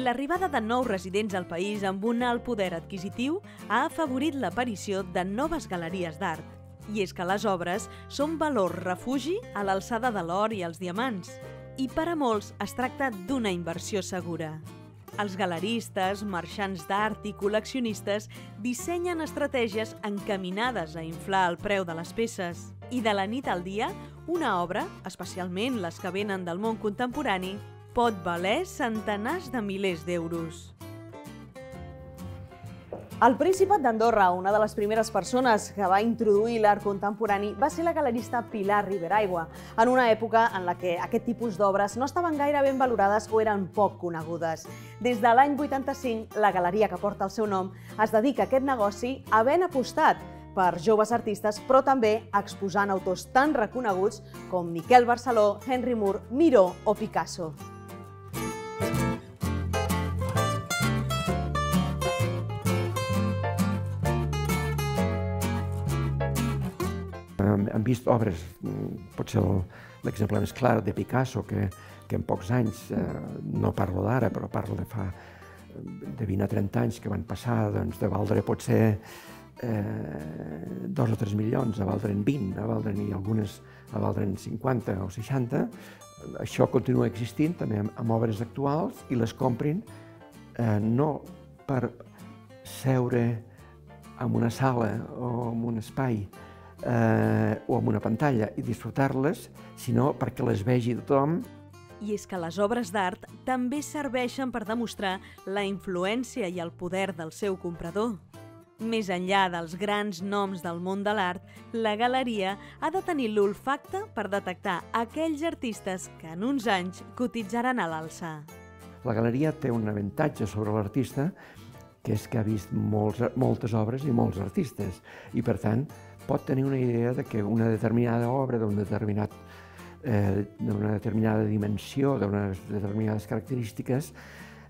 l'arribada de nous residents al país amb un alt poder adquisitiu ha afavorit l'aparició de noves galeries d'art. I és que les obres són valor refugi a l'alçada de l'or i els diamants. I per a molts es tracta d'una inversió segura. Els galeristes, marxants d'art i col·leccionistes dissenyen estratègies encaminades a inflar el preu de les peces. I de la nit al dia, una obra, especialment les que venen del món contemporani, pot valer centenars de milers d'euros. Al Principat d'Andorra, una de les primeres persones que va introduir l'art contemporani va ser la galerista Pilar Riberaigua, en una època en la que aquest tipus d'obres no estaven gaire ben valorades o eren poc conegudes. Des de l'any 85, la galeria que porta el seu nom es dedica a aquest negoci havent apostat per joves artistes, però també exposant autors tan reconeguts com Miquel Barceló, Henry Moore, Miró o Picasso. Hem vist obres, potser l'exemple més clar de Picasso, que en pocs anys, no parlo d'ara, però parlo de fa de 20 a 30 anys que van passar, de valdre potser 2 o 3 milions, a valdre'n 20, i algunes a valdre'n 50 o 60. Això continua existint també amb obres actuals i les comprin no per seure en una sala o en un espai o amb una pantalla i disfrutar-les, sinó perquè les vegi tothom. I és que les obres d'art també serveixen per demostrar la influència i el poder del seu comprador. Més enllà dels grans noms del món de l'art, la galeria ha de tenir l'olfacte per detectar aquells artistes que en uns anys cotitzaran a l'alça. La galeria té un avantatge sobre l'artista, que és que ha vist moltes obres i molts artistes, i per tant pot tenir una idea de que una determinada obra d'una determinada dimensió, d'unes determinades característiques,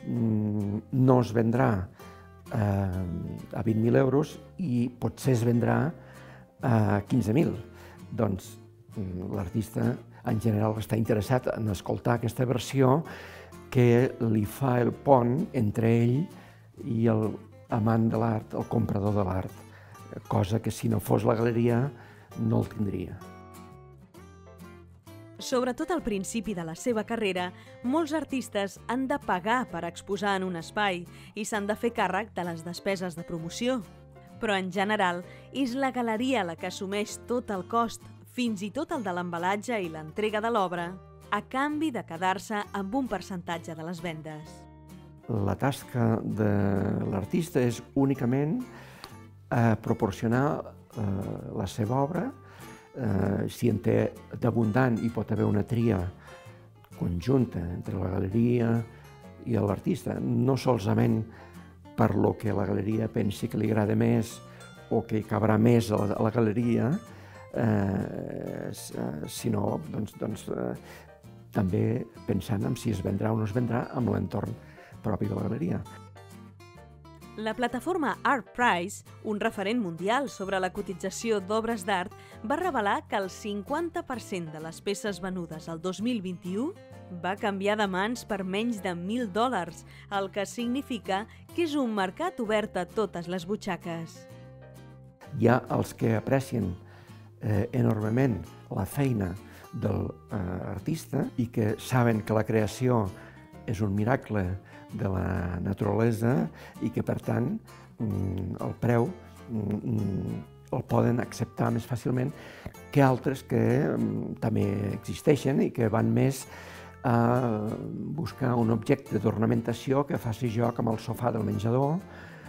no es vendrà a 20.000 euros i potser es vendrà a 15.000. Doncs l'artista en general està interessat en escoltar aquesta versió que li fa el pont entre ell i l'amant de l'art, el comprador de l'art, cosa que si no fos la galeria no el tindria. Sobretot al principi de la seva carrera, molts artistes han de pagar per exposar en un espai i s'han de fer càrrec de les despeses de promoció. Però en general és la galeria la que assumeix tot el cost, fins i tot el de l'embalatge i l'entrega de l'obra, a canvi de quedar-se amb un percentatge de les vendes. La tasca de l'artista és únicament proporcionar la seva obra. Si en té d'abundant hi pot haver una tria conjunta entre la galeria i l'artista, no solament per lo que la galeria pensi que li agrada més o que hi cabrà més a la galeria, sinó també pensant en si es vendrà o no es vendrà amb l'entorn propi de la galeria. La plataforma ArtPrice, un referent mundial sobre la cotització d'obres d'art, va revelar que el 50% de les peces venudes el 2021 va canviar de mans per menys de $1.000, el que significa que és un mercat obert a totes les butxaques. Hi ha els que aprecien enormement la feina de l'artista i que saben que la creació és un miracle de la naturalesa i que, per tant, el preu el poden acceptar més fàcilment que altres que també existeixen i que van més a buscar un objecte d'ornamentació que faci joc amb el sofà del menjador.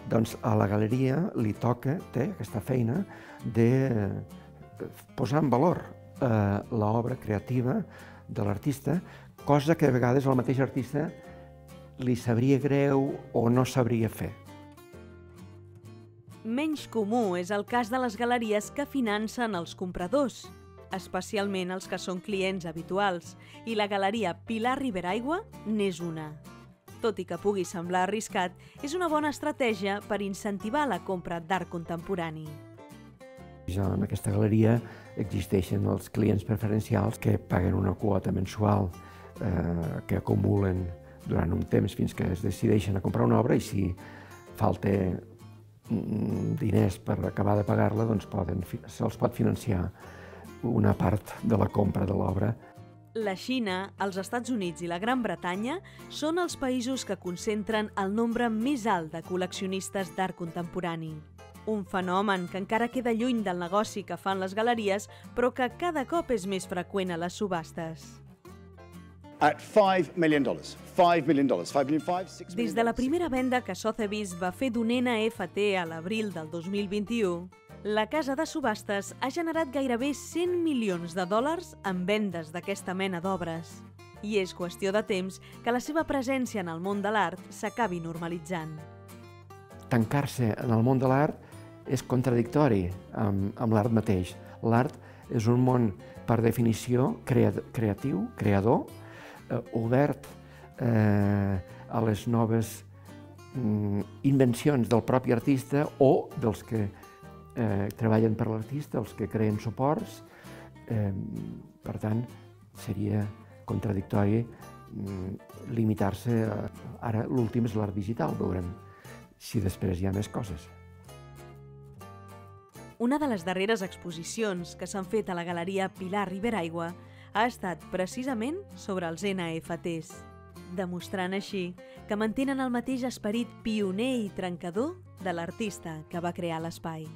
Doncs a la galeria li toca, té aquesta feina de posar en valor l'obra creativa de l'artista, cosa que a vegades el mateix artista li sabria greu o no sabria fer. Menys comú és el cas de les galeries que financen els compradors, especialment els que són clients habituals, i la galeria Pilar Riberaigua n'és una. Tot i que pugui semblar arriscat, és una bona estratègia per incentivar la compra d'art contemporani. En aquesta galeria existeixen els clients preferencials que paguen una quota mensual que acumulen durant un temps fins que es decideixen a comprar una obra i si falta diners per acabar de pagar-la, doncs se'ls pot financiar una part de la compra de l'obra. La Xina, els Estats Units i la Gran Bretanya són els països que concentren el nombre més alt de col·leccionistes d'art contemporani. Un fenomen que encara queda lluny del negoci que fan les galeries, però que cada cop és més freqüent a les subhastes. At $5 million. $5 million. $5 million, $6 million. Des de la primera venda que Sotheby's va fer d'un NFT a l'abril del 2021, la casa de subhastes ha generat gairebé $100 milions en vendes d'aquesta mena d'obres. I és qüestió de temps que la seva presència en el món de l'art s'acabi normalitzant. Tancar-se en el món de l'art és contradictori amb l'art mateix. L'art és un món, per definició, creatiu, creador, obert a les noves invencions del propi artista o dels que treballen per l'artista, els que creen suports. Per tant, seria contradictori limitar-se a... Ara l'últim és l'art digital, veurem si després hi ha més coses. Una de les darreres exposicions que s'han fet a la Galeria Pilar Riberaigua ha estat precisament sobre els NFTs, demostrant així que mantenen el mateix esperit pioner i trencador de l'artista que va crear l'espai.